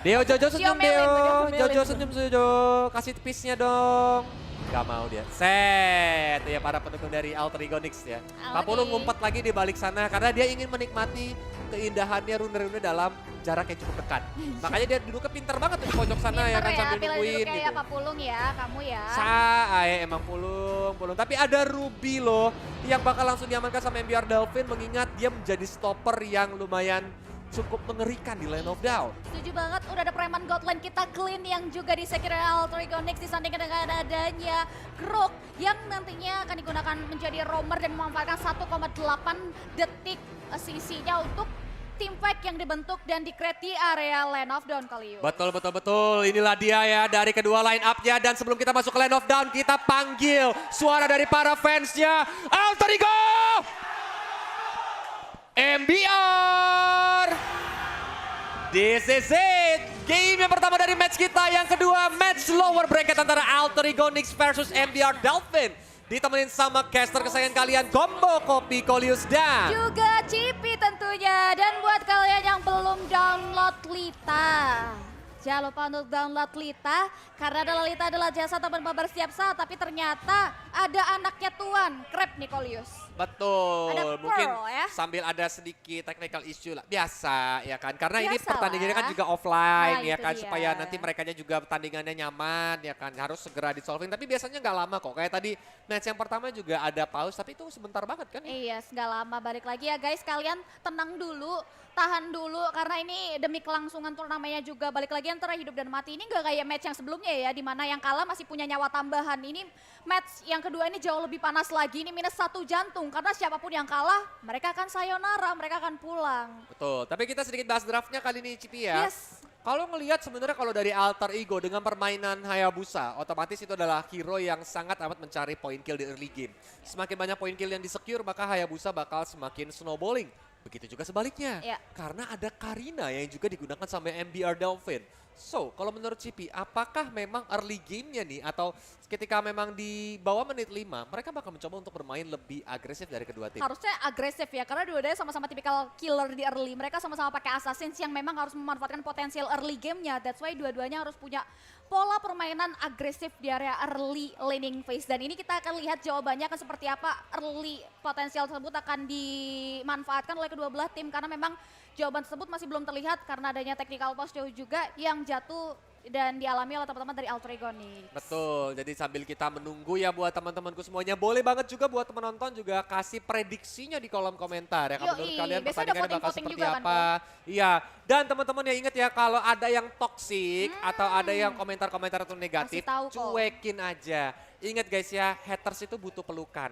Deo, Jojo senyum, Diomelin, Deo. diomelin. Jojo senyum, Jojo. Kasih piece-nya dong. Gak mau dia. Set. Ya para pendukung dari Alter Ego Nyx ya. Papulu ngumpet lagi di balik sana karena dia ingin menikmati keindahannya rune-rune dalam jarak yang cukup dekat. Makanya dia duduknya pintar banget tuh di pojok sana ya kan sambil pilih nungguin duduknya gitu. ya Pak Pulung ya, kamu ya. Emang pulung. Tapi ada Ruby loh yang bakal langsung diamankan sama MBR Dolphin mengingat dia menjadi stopper yang lumayan cukup mengerikan di Lane of Doubt. Setuju banget, udah ada preman Godland kita clean yang juga disecure Alter Ego Nyx disandingkan dengan adanya Grok yang nantinya akan digunakan menjadi roamer dan memanfaatkan 1,8 detik CC-nya untuk team fight yang dibentuk dan di-create di area Lane of Dawn kali yuk. Betul. Inilah dia ya dari kedua line up-nya. Dan sebelum kita masuk ke Lane of Dawn, kita panggil suara dari para fansnya. Alter Ego! MBR! This is it! Game yang pertama dari match kita. Yang kedua, match lower bracket antara Alter Ego Nyx versus MBR Dolphin. Ditemenin sama caster kesayangan kalian, Combo, Kopi, Kolius, dan juga Cipi tentunya. Dan buat kalian yang belum download Lita, jangan lupa untuk download Lita. Karena Lita adalah jasa teman mabar setiap saat. Tapi ternyata ada anaknya Tuan, Krep Nikolius. betul, Ada mungkin Pearl ya. sambil ada sedikit technical issue lah, biasa ya kan, karena ini Biasa pertandingannya kan lah. juga offline Nah, ya itu kan, dia. supaya nanti merekanya juga pertandingannya nyaman ya kan, harus segera di-solving, tapi biasanya nggak lama kok, kayak tadi match yang pertama juga ada pause, tapi itu sebentar banget kan. Iya, nggak lama balik lagi ya guys. Kalian tenang dulu, tahan dulu karena ini demi kelangsungan turnamennya juga. Balik lagi antara hidup dan mati. Ini nggak kayak match yang sebelumnya ya, di mana yang kalah masih punya nyawa tambahan. Ini match yang kedua ini jauh lebih panas lagi. Ini minus 1 jantung karena siapapun yang kalah, mereka akan sayonara, mereka akan pulang. Betul, tapi kita sedikit bahas draftnya kali ini Cipi ya. Yes. Kalau ngelihat sebenarnya kalau dari Alter Ego dengan permainan Hayabusa, otomatis itu adalah hero yang sangat amat mencari point kill di early game. Semakin banyak point kill yang di-secure, maka Hayabusa bakal semakin snowballing. Begitu juga sebaliknya, Ya. karena ada Karina yang juga digunakan sama MBR Dolphin. So, kalau menurut Cipi, apakah memang early game-nya nih, atau ketika memang di bawah menit 5, mereka bakal mencoba untuk bermain lebih agresif dari kedua tim? Harusnya agresif ya, karena dua-duanya sama-sama tipikal killer di early. Mereka sama-sama pakai assassins yang memang harus memanfaatkan potensial early game-nya. That's why dua-duanya harus punya pola permainan agresif di area early laning phase. Dan ini kita akan lihat jawabannya akan seperti apa. Early potensial tersebut akan dimanfaatkan oleh kedua belah tim, karena memang jawaban tersebut masih belum terlihat karena adanya technical pause jauh juga yang jatuh dan dialami oleh teman-teman dari Alter Ego Nyx. Betul, jadi sambil kita menunggu ya buat teman-temanku semuanya, boleh banget juga buat penonton juga kasih prediksinya di kolom komentar ya. Menurut Yoi, kalian biasanya ada pertandingannya bakal voting-voting seperti juga kan, apa? Iya, dan teman-teman ya ingat ya kalau ada yang toxic atau ada yang komentar-komentar itu negatif, Kasih tahu kok. cuekin aja. Ingat guys ya, haters itu butuh pelukan.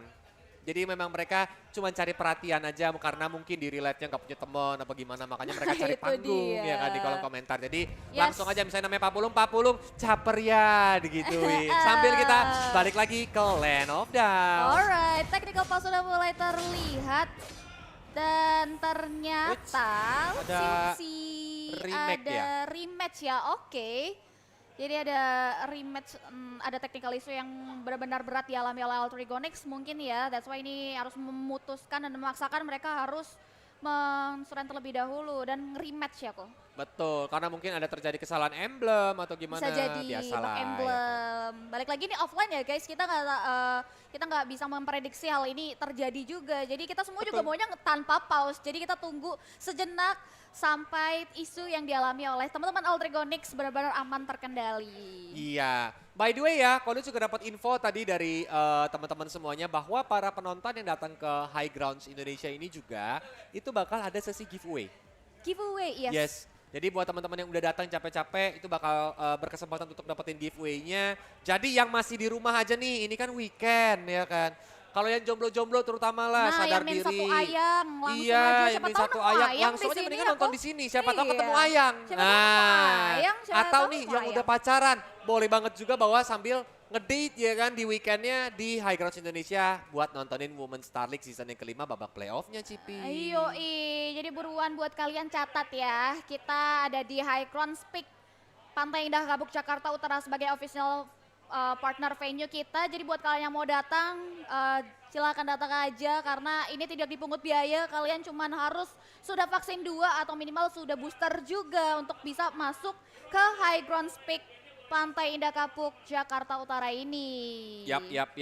Jadi memang mereka cuma cari perhatian aja karena mungkin di real life-nya nggak punya teman apa gimana, makanya mereka cari Itu panggung dia. ya kan di kolom komentar. Jadi Yes. langsung aja misalnya namanya Pak Pulung, caper ya digituin. Sambil kita balik lagi ke Land of Dawn. Alright, technical pause sudah mulai terlihat. Dan ternyata ada si remake ada ya? rematch ya, oke. Jadi ada rematch, ada technical issue yang benar-benar berat dialami oleh Alter Ego Nyx mungkin ya. That's why ini harus memutuskan dan memaksakan mereka harus men-surrender terlebih dahulu dan rematch ya kok. Betul, karena mungkin ada terjadi kesalahan emblem atau gimana. Bisa jadi Biasalah. bug ya. emblem. Balik lagi ini offline ya guys, kita nggak bisa memprediksi hal ini terjadi juga. Jadi kita semua juga Betul. maunya tanpa pause. Jadi kita tunggu sejenak sampai isu yang dialami oleh teman-teman Alter Ego Nyx benar-benar aman terkendali. Iya, by the way ya, Kode juga dapat info tadi dari teman-teman semuanya bahwa para penonton yang datang ke High Grounds Indonesia ini juga itu bakal ada sesi giveaway. Giveaway, yes. Yes. Jadi buat teman-teman yang udah datang capek-capek itu bakal berkesempatan untuk dapetin giveaway-nya. Jadi yang masih di rumah aja nih, ini kan weekend ya kan. Kalau yang jomblo-jomblo terutama lah, Nah, sadar yang min diri. satu ayang langsung Iya, aja. yang Siapa min tahu satu nemu ayang, ayang langsung di aja sini mendingan ya, nonton kok. di sini. Siapa tahu Iya. ketemu ayang. Siapa tahu nemu ayang, siapa atau tahu nih nemu yang ayang. udah pacaran, boleh banget juga bawa sambil ngedate ya kan di weekendnya di High Grounds Indonesia buat nontonin Women's Star League season yang kelima babak playoff-nya Cipi. Ayo, jadi buruan buat kalian catat ya. Kita ada di High Grounds Peak, Pantai Indah Gabuk, Jakarta Utara sebagai official partner venue kita. Jadi buat kalian yang mau datang, silakan datang aja karena ini tidak dipungut biaya. Kalian cuman harus sudah vaksin 2 atau minimal sudah booster juga untuk bisa masuk ke High Grounds Peak Pantai Indah Kapuk, Jakarta Utara ini. Yap.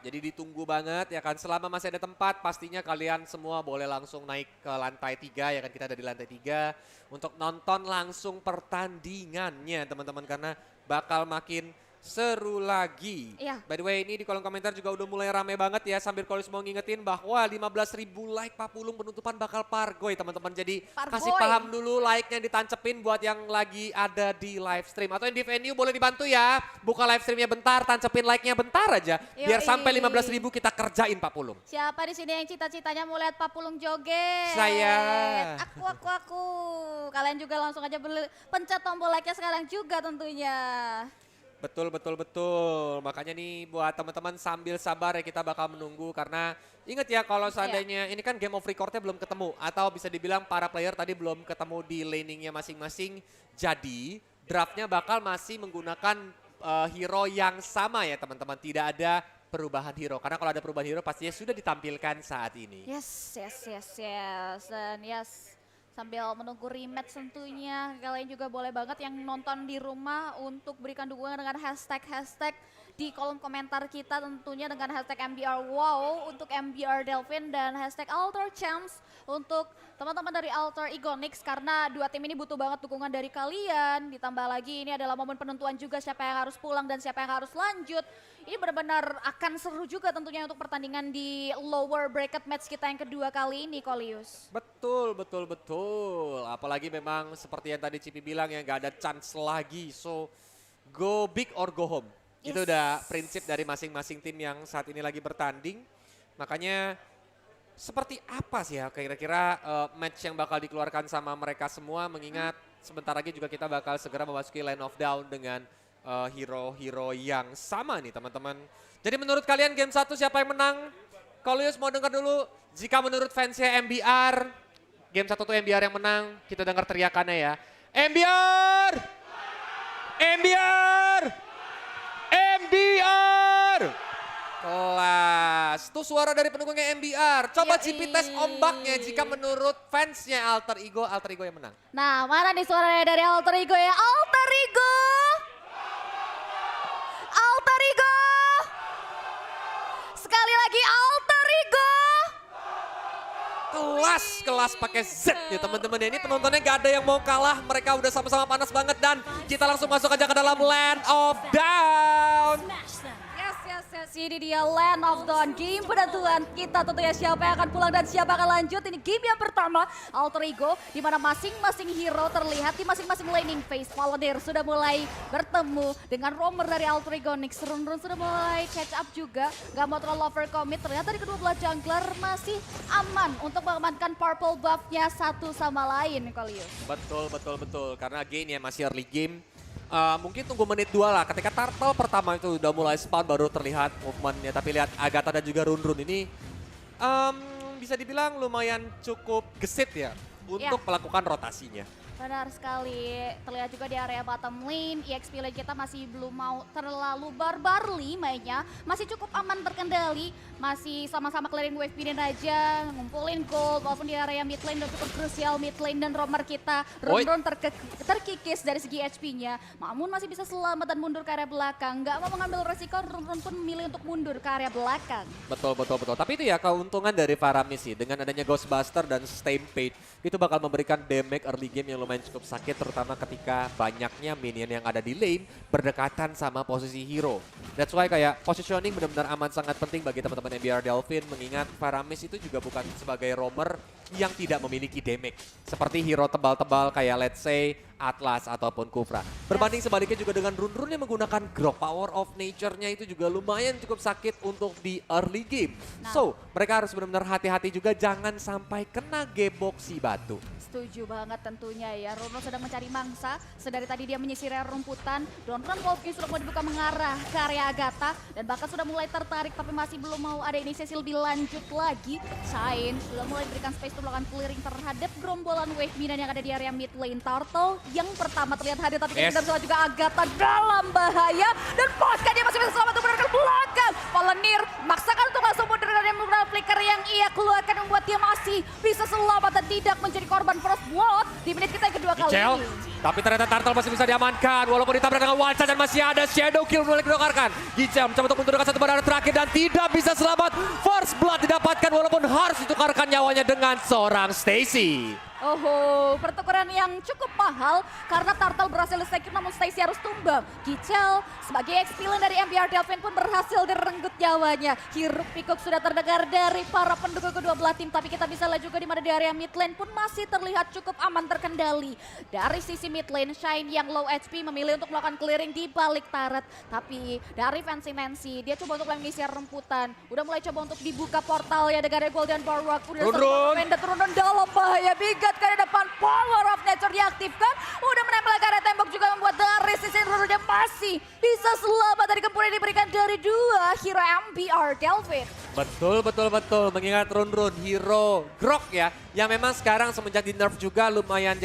Jadi ditunggu banget ya kan. Selama masih ada tempat, pastinya kalian semua boleh langsung naik ke lantai 3 ya kan. Kita ada di lantai 3 untuk nonton langsung pertandingannya teman-teman. Karena bakal makin seru lagi. Iya. By the way ini di kolom komentar juga udah mulai rame banget ya. Sambil Kolius mau ngingetin bahwa 15.000 like Papulung penutupan bakal pargoy teman-teman. Jadi kasih paham dulu like-nya ditancepin buat yang lagi ada di live stream. Atau yang di venue boleh dibantu ya. Buka live streamnya bentar, tancepin like-nya bentar aja. Biar sampai 15.000 kita kerjain Papulung. Siapa di sini yang cita-citanya mau lihat Papulung joget? Saya. Aku. Kalian juga langsung aja pencet tombol like-nya sekarang juga tentunya. Betul. Makanya nih buat teman-teman sambil sabar ya kita bakal menunggu karena ingat ya kalau seandainya ini kan game of recordnya belum ketemu atau bisa dibilang para player tadi belum ketemu di laningnya masing-masing. Jadi draftnya bakal masih menggunakan hero yang sama ya teman-teman. Tidak ada perubahan hero karena kalau ada perubahan hero pastinya sudah ditampilkan saat ini. Yes. Dan sambil menunggu rematch tentunya, kalian juga boleh banget yang nonton di rumah untuk berikan dukungan dengan hashtag di kolom komentar kita tentunya dengan hashtag MBR Wow untuk MBR Delvin dan hashtag Alter Champs untuk teman-teman dari Alter Igonix karena dua tim ini butuh banget dukungan dari kalian. Ditambah lagi ini adalah momen penentuan juga siapa yang harus pulang dan siapa yang harus lanjut. Ini benar-benar akan seru juga tentunya untuk pertandingan di lower bracket match kita yang kedua kali ini, Kolius. Betul. Apalagi memang seperti yang tadi Cipi bilang ya nggak ada chance lagi. So go big or go home. Itu udah prinsip dari masing-masing tim yang saat ini lagi bertanding. Makanya seperti apa sih ya kira-kira match yang bakal dikeluarkan sama mereka semua mengingat sebentar lagi juga kita bakal segera memasuki line of down dengan hero-hero yang sama nih teman-teman. Jadi menurut kalian game 1 siapa yang menang? Kolius mau dengar dulu. Jika menurut fansnya MBR, game 1 tuh MBR yang menang. Kita dengar teriakannya ya. MBR! MBR! MBR! Kelas. Tuh suara dari pendukungnya MBR. Coba Cipi tes ombaknya jika menurut fansnya Alter Ego yang menang. Nah, mana nih suaranya dari Alter Ego ya? Alter Ego! Alter Ego! Sekali lagi Alter Ego! Kelas pakai Z ya teman-teman. Ini penontonnya gak ada yang mau kalah. Mereka udah sama-sama panas banget dan kita langsung masuk aja ke dalam Land of Down. Yes, ini dia Land of Dawn, game penentuan kita tentunya siapa yang akan pulang dan siapa akan lanjut. Ini game yang pertama, Alter Ego, di mana masing-masing hero terlihat di masing-masing laning phase. Paladin sudah mulai bertemu dengan roamer dari Alter Ego. Nix Run sudah mulai catch up juga, gak mau terlalu overcommit. Ternyata di kedua belah jungler masih aman untuk mengamankan purple buff-nya satu sama lain, Kolius. Betul, karena game ya masih early game. Mungkin tunggu menit 2 lah, ketika turtle pertama itu udah mulai spawn baru terlihat movementnya. Tapi lihat Agatha dan juga Run ini bisa dibilang lumayan cukup gesit ya untuk melakukan rotasinya. Benar sekali, terlihat juga di area bottom lane, EXP lane kita masih belum mau terlalu barbarly mainnya, masih cukup aman terkendali, masih sama-sama clearing wave pinin aja, ngumpulin gold, walaupun di area mid lane dan cukup krusial mid lane dan roamer kita, Run terkikis dari segi HP-nya, namun masih bisa selamat dan mundur ke area belakang, nggak mau mengambil resiko, Run pun memilih untuk mundur ke area belakang. Betul, tapi itu ya keuntungan dari Faramis sih, dengan adanya Ghostbuster dan Stampede, itu bakal memberikan damage early game yang lumayan cukup sakit terutama ketika banyaknya minion yang ada di lane berdekatan sama posisi hero. That's why kayak positioning benar-benar aman sangat penting bagi teman-teman MBR Delvin mengingat Faramis itu juga bukan sebagai roamer yang tidak memiliki damage. Seperti hero tebal-tebal kayak let's say Atlas ataupun Kufra. Berbanding sebaliknya juga dengan Run yang menggunakan Grok Power of Nature-nya itu juga lumayan cukup sakit untuk di early game. So, mereka harus benar-benar hati-hati juga jangan sampai kena gebok si batu. Setuju banget tentunya ya, Run sedang mencari mangsa, sedari tadi dia menyisir area rumputan, Donran Wolfking sudah mau dibuka mengarah ke area Agatha, dan bahkan sudah mulai tertarik tapi masih belum mau ada inisiasi lebih lanjut lagi. Shine sudah mulai diberikan space untuk melakukan clearing terhadap gerombolan wave minion yang ada di area mid lane. Turtle yang pertama terlihat hadir, tapi Yes. kita bisa lihat juga Agatha dalam bahaya. Dan Posca dia masih bisa selamat untuk ke belakang. Volunteer maksakan untuk langsung mundur dari menggunakan flicker yang ia keluarkan membuat dia masih bisa selamat dan tidak menjadi korban first blood di menit kita yang kedua kali Gicel, ini. tapi ternyata Turtle masih bisa diamankan walaupun ditabrak dengan one shot dan masih ada shadow kill mulai dikeluarkan. Gicel mencoba untuk menurunkan satu badan terakhir dan tidak bisa selamat. First blood didapatkan walaupun harus ditukarkan nyawanya dengan seorang Stacy. Oh, pertukaran yang cukup mahal karena Turtle berhasil disecure namun Stacy harus tumbang. Gicel sebagai ex-villain dari MBR Delvin pun berhasil direnggut nyawanya. Hiruk pikuk sudah terdengar dari para pendukung kedua belah tim, tapi kita bisa lihat juga di mana di area mid lane pun masih terlihat cukup aman terkendali. Dari sisi mid lane, Shine yang low HP memilih untuk melakukan clearing di balik turret. Tapi dari Fancy Nancy, dia coba untuk mengisi remputan. Udah mulai coba untuk dibuka portal ya dengan Golden Barwak. Udah Run. turun dalam bahaya. Bigat ke depan, Power of Nature diaktifkan. Udah menempel ke area tembok juga membuat dari sisi Rurunnya masih bisa selamat dari gempuran yang diberikan dari dua hero MBR Delvin. Betul. Mengingat Run hero Grok ya. Yang memang sekarang semenjak di nerf juga lumayan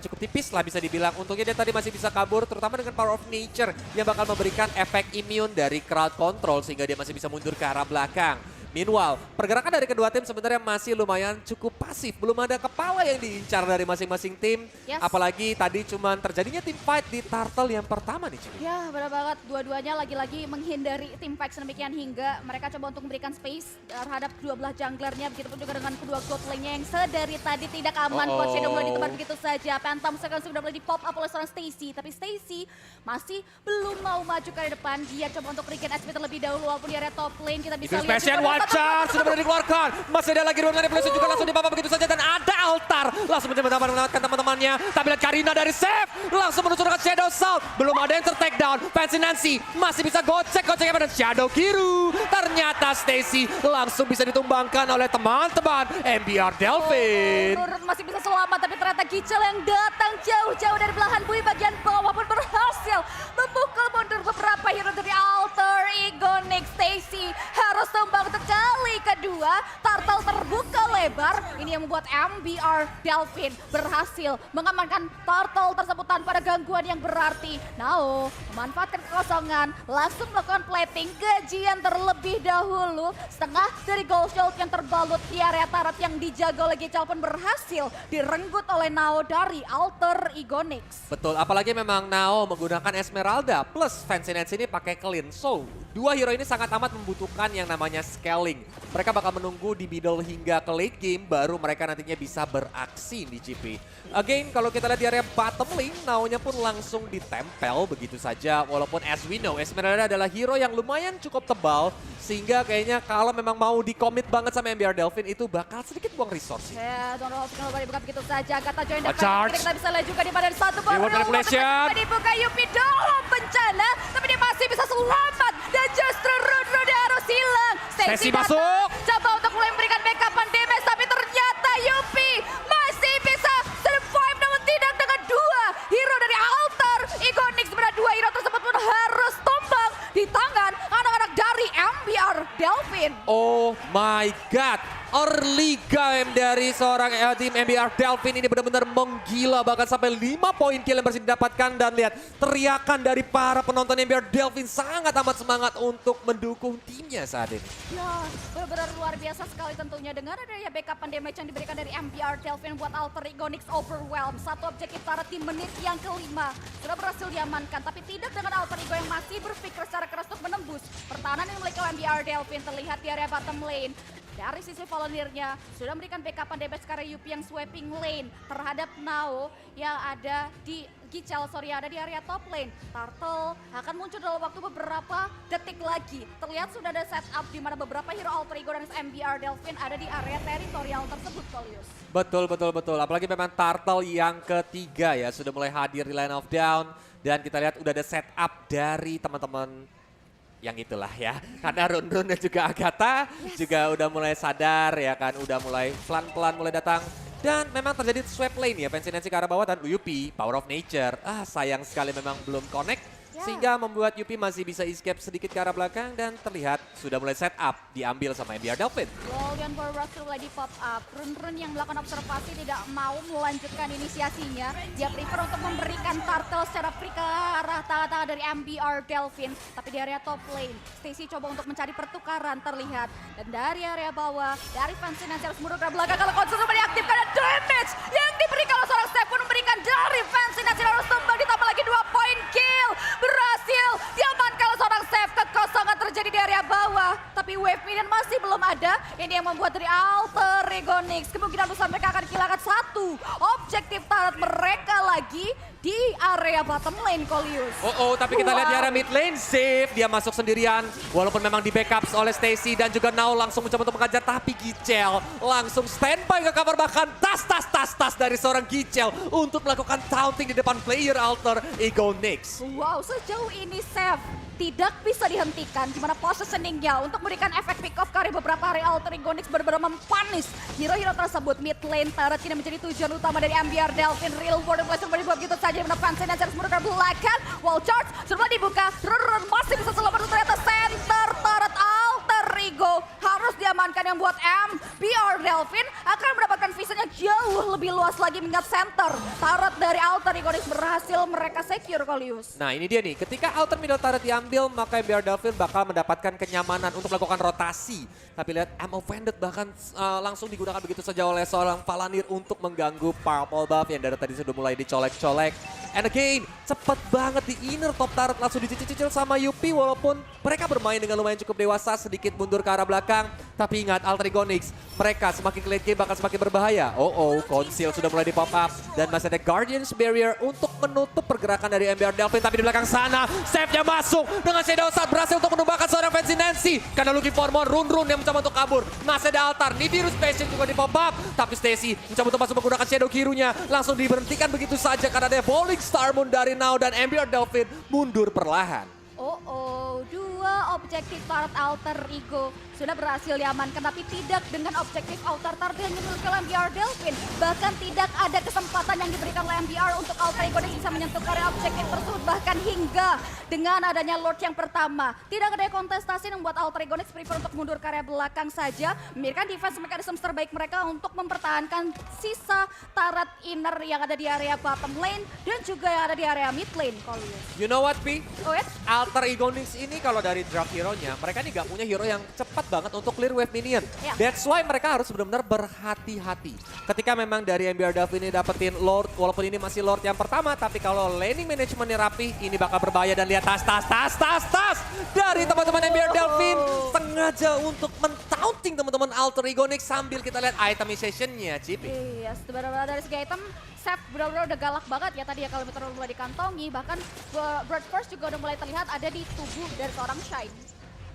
cukup tipis lah bisa dibilang. Untungnya dia tadi masih bisa kabur terutama dengan Power of Nature yang bakal memberikan efek immune dari crowd control sehingga dia masih bisa mundur ke arah belakang. Meanwhile, pergerakan dari kedua tim sebenarnya masih lumayan cukup pasif. Belum ada kepala yang diincar dari masing-masing tim. Yes. Apalagi tadi cuman terjadinya tim fight di Turtle yang pertama nih, Cimi. Ya, benar banget. Dua-duanya lagi-lagi menghindari tim fight sedemikian hingga mereka coba untuk memberikan space terhadap kedua belah junglernya. Begitupun juga dengan kedua god lane-nya yang sedari tadi tidak aman. Oh. Coach Shadow mulai ditebar begitu saja. Phantom sekarang sudah mulai di-pop up oleh seorang Stacy. Tapi Stacy masih belum mau maju ke depan. Dia coba untuk berikan SP terlebih dahulu walaupun di area top lane. Kita bisa Itu lihat Special juga One Chance sudah berani dikeluarkan. Masih ada lagi ruangan Evolution juga langsung dipapa begitu saja. Dan ada altar. Langsung mencoba menyelamatkan teman-temannya. Tapi lihat Karina dari save. Langsung menuju dengan Shadow Salt. Belum ada yang ter-take down. Fancy Nancy masih bisa gocek dan Shadow Kiru. Ternyata Stacy langsung bisa ditumbangkan oleh teman-teman MBR Delvin. Rurun masih bisa selamat, tapi ternyata Gicel yang datang jauh-jauh dari belahan bumi bagian bawah pun berhasil memukul mundur beberapa hero dari Alter Ego. Nick Stacy harus tumbang untuk kali kedua. Turtle terbuka lebar. Ini yang membuat MBR Delvin berhasil mengamankan Turtle tersebut tanpa ada gangguan yang berarti. Nao memanfaatkan kekosongan, langsung melakukan plating gajian terlebih dahulu. Setengah dari gold shield yang terbalut di area turret yang dijaga oleh Gicel pun berhasil direnggut oleh Nao dari Alter Egonix. Betul, apalagi memang Nao menggunakan Esmeralda plus Fancy Nancy ini pakai clean. So, dua hero ini sangat amat membutuhkan yang namanya scaling. Mereka bakal menunggu di middle hingga ke late game baru mereka nantinya bisa beraksi di GP. Again, kalau kita lihat di area bottom lane, Nao-nya pun langsung ditempel begitu saja. Walaupun as we know, Esmeralda adalah hero yang lumayan cukup tebal. Sehingga kayaknya kalau memang mau di-commit banget sama MBR Delvin itu bakal sedikit buang resource. Ya, Donald Hopkins kembali buka begitu saja. Kata join the charge. fight. Kita bisa lihat juga di mana ada satu Reward manipulation. dibuka Yupi dalam bencana. Tapi dia masih bisa selamat. Dan justru Run dia harus hilang. Stacy datang, masuk. coba untuk mulai memberikan backupan damage. Tapi ternyata Yupi masih bisa survive namun tidak dengan dua hero dari Alter Egonix. Sebenarnya dua hero tersebut pun harus tumbang di tangan anak-anak dari MBR Delvin. Oh my god, early game dari seorang tim MBR Delvin ini benar-benar menggila. Bahkan sampai 5 poin kill yang berhasil didapatkan. Dan lihat teriakan dari para penonton MBR Delvin sangat amat semangat untuk mendukung timnya saat ini. Ya, benar-benar luar biasa sekali tentunya dengan adanya backupan damage yang diberikan dari MBR Delvin buat Alter Egonix overwhelm. Satu objektif turret di menit yang kelima sudah berhasil diamankan, tapi tidak dengan Alter Ego yang masih berpikir secara keras untuk menembus pertahanan yang dimiliki oleh MBR Delvin. Terlihat di area bottom lane. Dari sisi volunteer-nya sudah memberikan backupan damage karena Yupi yang sweeping lane terhadap Nao yang ada di Gicel, ada di area top lane. Turtle akan muncul dalam waktu beberapa detik lagi. Terlihat sudah ada setup di mana beberapa hero Alter Ego dan MBR Delvin ada di area teritorial tersebut, Kolius. Betul. Apalagi memang Turtle yang ketiga ya sudah mulai hadir di line of down. Dan kita lihat udah ada setup dari teman-teman yang itulah ya. Karena Run dan juga Agatha juga udah mulai sadar ya kan. Udah mulai pelan-pelan mulai datang. Dan memang terjadi sweep lane ya. Fancy Nancy ke arah bawah dan Yupi, Power of Nature. Sayang sekali memang belum connect. Sehingga membuat Yupi masih bisa escape sedikit ke arah belakang dan terlihat sudah mulai set up diambil sama MBR Delfin. Lolian Power Rush mulai di pop up. Run-run yang melakukan observasi tidak mau melanjutkan inisiasinya. Dia prefer untuk memberikan turtle secara free ke arah tangan-tangan dari MBR Delfin. Tapi di area top lane, Stacy coba untuk mencari pertukaran terlihat. Dan dari area bawah, dari Fancy Nancy harus mundur ke belakang kalau konsul coba diaktifkan. Dan damage yang diberikan oleh seorang Steph pun memberikan dari Fancy Nancy harus tumbang ditambah lagi 2 poin kill. Berhasil diamankan oleh seorang Steph. Kekosongan terjadi di area bawah. Tapi wave minion masih belum ada. Ini yang membuat dari Alter Ego Nyx kemungkinan besar mereka akan kehilangan satu objektif turret mereka lagi di area bottom lane, Kolius. Tapi kita lihat di area mid lane, Save dia masuk sendirian. Walaupun memang di backup oleh Stacy dan juga Now langsung mencoba untuk mengajar. Tapi Gicel langsung standby ke cover, bahkan tas dari seorang Gicel untuk melakukan taunting di depan player Alter Ego Nyx. Wow, sejauh ini Seth tidak bisa dihentikan di mana positioningnya untuk memberikan efek pick off karena beberapa hari Alter Ego Nyx benar-benar mempanis hero-hero tersebut. Mid lane turret ini menjadi tujuan utama dari MBR Delfin. Real world play sudah dibuat begitu saja di mana Fancy dan harus mundur ke belakang. Wall charge sudah dibuka. Run masih bisa selamat, ternyata center turret Alter Ego harus diamankan yang buat MBR Delfin akan mendapatkan vision yang jauh lebih luas lagi mengingat center turret dari Alter Ego Nyx berhasil mereka secure, Kolius. Nah ini dia nih, ketika Alter middle turret diambil, maka MBR Delfin bakal mendapatkan kenyamanan untuk melakukan rotasi. Tapi lihat, I'm offended bahkan langsung digunakan begitu saja oleh seorang Palanir untuk mengganggu Purple Buff yang dari tadi sudah mulai dicolek-colek. And again, cepat banget di inner top turret langsung dicicil-cicil sama Yupi walaupun mereka bermain dengan lumayan cukup dewasa, sedikit mundur ke arah belakang. Tapi ingat, Alter Ego Nyx, mereka semakin ke late game bakal semakin berbahaya. Conceal sudah mulai di pop up dan masih ada Guardian's Barrier untuk menutup pergerakan dari MBR Delfin. Tapi di belakang sana, Save-nya masuk dengan Shadow Shot berhasil untuk menumbangkan seorang Fancy Nancy. Karena looking for more, Run yang mencoba untuk kabur. Masih ada Altar, Nibiru's Passion juga di pop up. Tapi Stacy mencoba untuk masuk menggunakan Shadow Kirunya. Langsung diberhentikan begitu saja karena ada Falling Star Moon dari Now dan MBR Delfin mundur perlahan. Dua objektif turret Alter Ego sudah berhasil diamankan, tapi tidak dengan objektif Alter turret yang dimiliki oleh MBR Delfin. Bahkan tidak ada kesempatan yang diberikan oleh MBR untuk Alter Ego Nyx bisa menyentuh area objektif tersebut. Bahkan hingga dengan adanya Lord yang pertama, tidak ada kontestasi yang membuat Alter Ego Nyx prefer untuk mundur ke area belakang saja. Membiarkan defense mekanisme terbaik mereka untuk mempertahankan sisa turret inner yang ada di area bottom lane dan juga yang ada di area mid lane. You know what, Pi? Yes? Alter Ego Nyx ini kalau dari draft hero-nya, mereka nih gak punya hero yang cepat banget untuk clear wave minion. That's why mereka harus benar-benar berhati-hati. Ketika memang dari MBR Delfin ini dapetin Lord, walaupun ini masih Lord yang pertama, tapi kalau laning managementnya rapi, ini bakal berbahaya. Dan lihat tas dari teman-teman MBR Delfin. Sengaja untuk mentaunting teman-teman Alter Ego Nyx sambil kita lihat itemization-nya, Cipi. Yes, benar-benar dari segi item, Seth benar-benar udah galak banget ya tadi ya kalau meteor mulai dikantongi. Bahkan Bird First juga udah mulai terlihat ada di tubuh dari seorang Shine.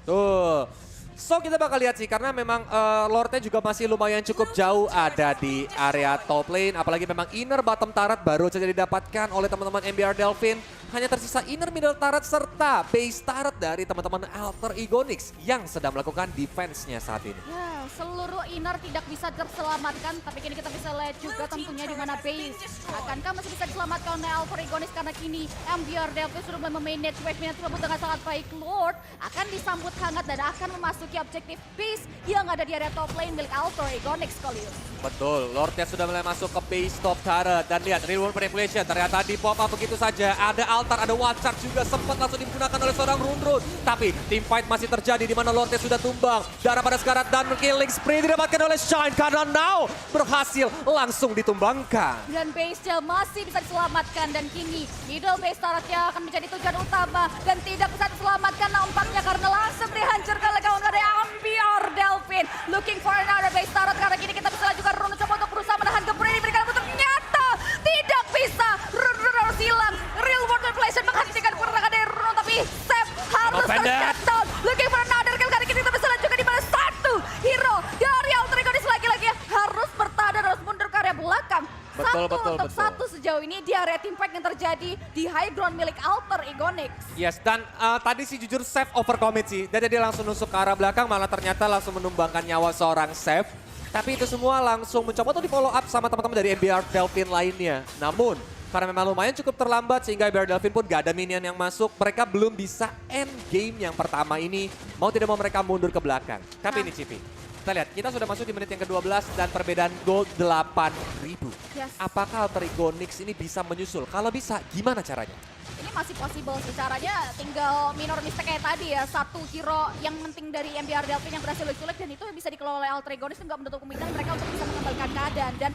Tuh. So kita bakal lihat sih karena memang Lordnya juga masih lumayan cukup jauh ada di area top lane. Apalagi memang inner bottom turret baru saja didapatkan oleh teman-teman MBR Delfin. Hanya tersisa inner middle turret serta base turret dari teman-teman Alter Ego Nyx yang sedang melakukan defense-nya saat ini. Ya, seluruh inner tidak bisa terselamatkan, tapi kini kita bisa lihat juga tentunya di mana base. Akankah masih bisa diselamatkan oleh Alter Ego Nyx karena kini MBR Delfin sudah mulai memanage wave-nya tersebut dengan sangat baik. Lord akan disambut hangat dan akan memasuki objektif base yang ada di area top lane milik Alter Ego Nyx, Kolius. Betul, Lordnya sudah mulai masuk ke base top turret. Dan lihat, real world manipulation ternyata di pop up begitu saja. Ada Altar, ada Wild Charge juga sempat langsung digunakan oleh seorang Run. Tapi team fight masih terjadi di mana Lordnya sudah tumbang. Darah pada sekarat dan killing spree didapatkan oleh Shine karena Now berhasil langsung ditumbangkan. Dan base-nya masih bisa diselamatkan dan kini middle base turretnya akan menjadi tujuan utama dan tidak bisa diselamatkan nampaknya karena langsung dihancurkan oleh kawan dari MBR Delfin. Looking for another base turret karena kini kita bisa lihat juga Run coba untuk berusaha menahan Gebra ini diberikan untuk ternyata tidak bisa. Run harus hilang. Real world manipulation menghentikan pergerakan dari Run tapi Sep harus tershut down. Looking for another kill karena kini kita bisa lihat juga di mana satu hero dari Alter Ego Nyx lagi-lagi harus bertahan dan harus mundur ke area belakang. Betul. Satu sejauh ini di area team fight yang terjadi di high ground milik Alter Ego Nyx. Yes, dan tadi sih jujur Seth overcommit sih. Dan dia langsung nusuk ke arah belakang, malah ternyata langsung menumbangkan nyawa seorang Seth. Tapi itu semua langsung mencoba untuk di follow up sama teman-teman dari MBR Delfin lainnya. Namun, karena memang lumayan cukup terlambat sehingga MBR Delvin pun gak ada minion yang masuk. Mereka belum bisa end game yang pertama ini. Mau tidak mau mereka mundur ke belakang. Tapi ini Cipi, kita lihat, kita sudah masuk di menit yang ke-12 dan perbedaan gold 8.000. Yes. Apakah Alter Ego Nyx ini bisa menyusul? Kalau bisa, gimana caranya? Ini masih possible sih caranya, tinggal minor mistake kayak tadi ya. Satu hero yang penting dari MBR Delvin yang berhasil diculik dan itu bisa dikelola oleh Alter Ego Nyx, nggak menutup kemungkinan mereka untuk bisa mengembalikan keadaan. Dan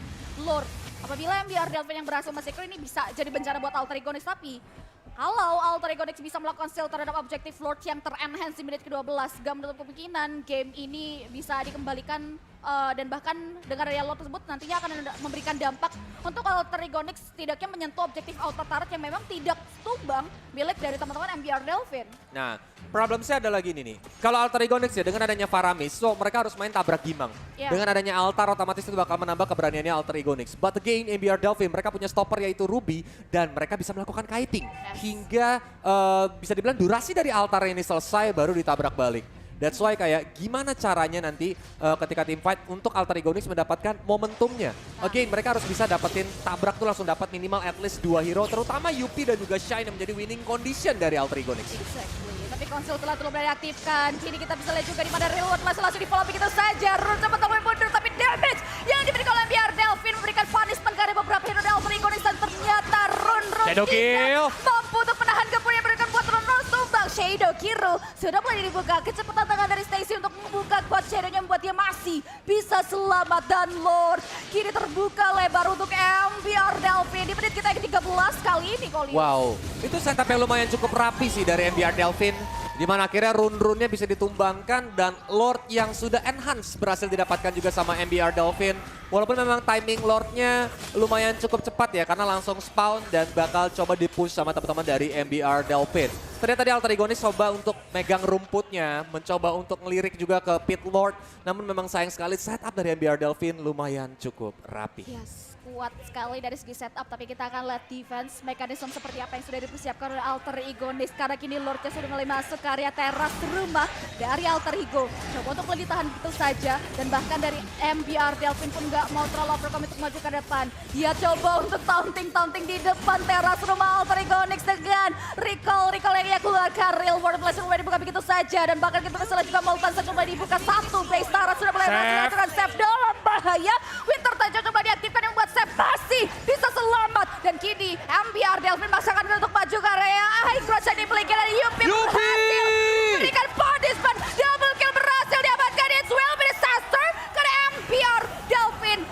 Lord, apabila MBR Delvin yang berhasil masuk ini bisa jadi bencana buat Alter Ego Nyx, tapi kalau Alter Ego Nyx bisa melakukan steal terhadap objektif Lord yang ter-enhance di menit ke-12, gak menutup kemungkinan game ini bisa dikembalikan dan bahkan dengan real Lord tersebut nantinya akan memberikan dampak untuk Alter Ego Nyx setidaknya menyentuh objektif auto turret yang memang tidak tumbang milik dari teman-teman MBR Delvin. Nah, problem saya adalah gini nih. Kalau Alter Ego Nyx ya dengan adanya Faramis, so mereka harus main tabrak gimang. Yeah. Dengan adanya altar otomatis itu bakal menambah keberaniannya Alter Ego Nyx. But again, MBR Delvin mereka punya stopper yaitu Ruby dan mereka bisa melakukan kiting. Hingga bisa dibilang durasi dari altar ini selesai baru ditabrak balik. That's why kayak gimana caranya nanti ketika team fight untuk Alter Ego Nyx mendapatkan momentumnya. Again, mereka harus bisa dapetin tabrak tuh langsung dapat minimal at least 2 hero. Terutama Yupi dan juga Shine yang menjadi winning condition dari Alter Ego Nyx. Exactly. Tapi konsil telah belum diaktifkan. Kini kita bisa lihat juga di mana Reload langsung di follow begitu saja. Rune sempat tahu mundur tapi damage yang diberikan oleh MBR Delvin memberikan punishment karena beberapa hero dari Alter Ego Nyx dan ternyata Rune Shadow kill. mampu untuk menahan gempur yang diberikan buat Rune tumbang. Shadow Kiru sudah mulai dibuka. Kecepatan tangan dari Stacy untuk membuka quad Shadow-nya membuat dia masih bisa selamat. Dan Lord kini terbuka lebar untuk MBR Delvin di menit kita yang ke-13 kali ini Koli. Wow, itu setup yang lumayan cukup rapi sih dari MBR Delvin. Di mana akhirnya rune-rune-nya bisa ditumbangkan dan Lord yang sudah enhance berhasil didapatkan juga sama MBR Delvin. Walaupun memang timing Lord-nya lumayan cukup cepat ya karena langsung spawn dan bakal coba di-push sama teman-teman dari MBR Delvin. Ternyata tadi Alter Ego Nyx coba untuk megang rumputnya, mencoba untuk ngelirik juga ke Pit Lord. Namun memang sayang sekali setup dari MBR Delvin lumayan cukup rapi. Yes, kuat sekali dari segi setup, tapi kita akan lihat defense mekanisme seperti apa yang sudah dipersiapkan oleh Alter Ego Nyx. Karena kini Lordnya sudah mulai masuk ke area teras rumah dari Alter Ego. Coba untuk lebih tahan begitu saja, dan bahkan dari MBR Delvin pun nggak mau terlalu overcome untuk maju ke depan. Dia coba untuk taunting di depan teras rumah Alter Ego Nyx dengan recall yang ia keluarkan. Real World Blast mulai dibuka begitu saja, dan bahkan kita bisa lihat juga Molten coba dibuka satu base teras sudah mulai melakukan save dalam bahaya. Winter Tajo coba diaktifkan yang membuat Sep masih bisa selamat. Dan kini MBR Delvin masang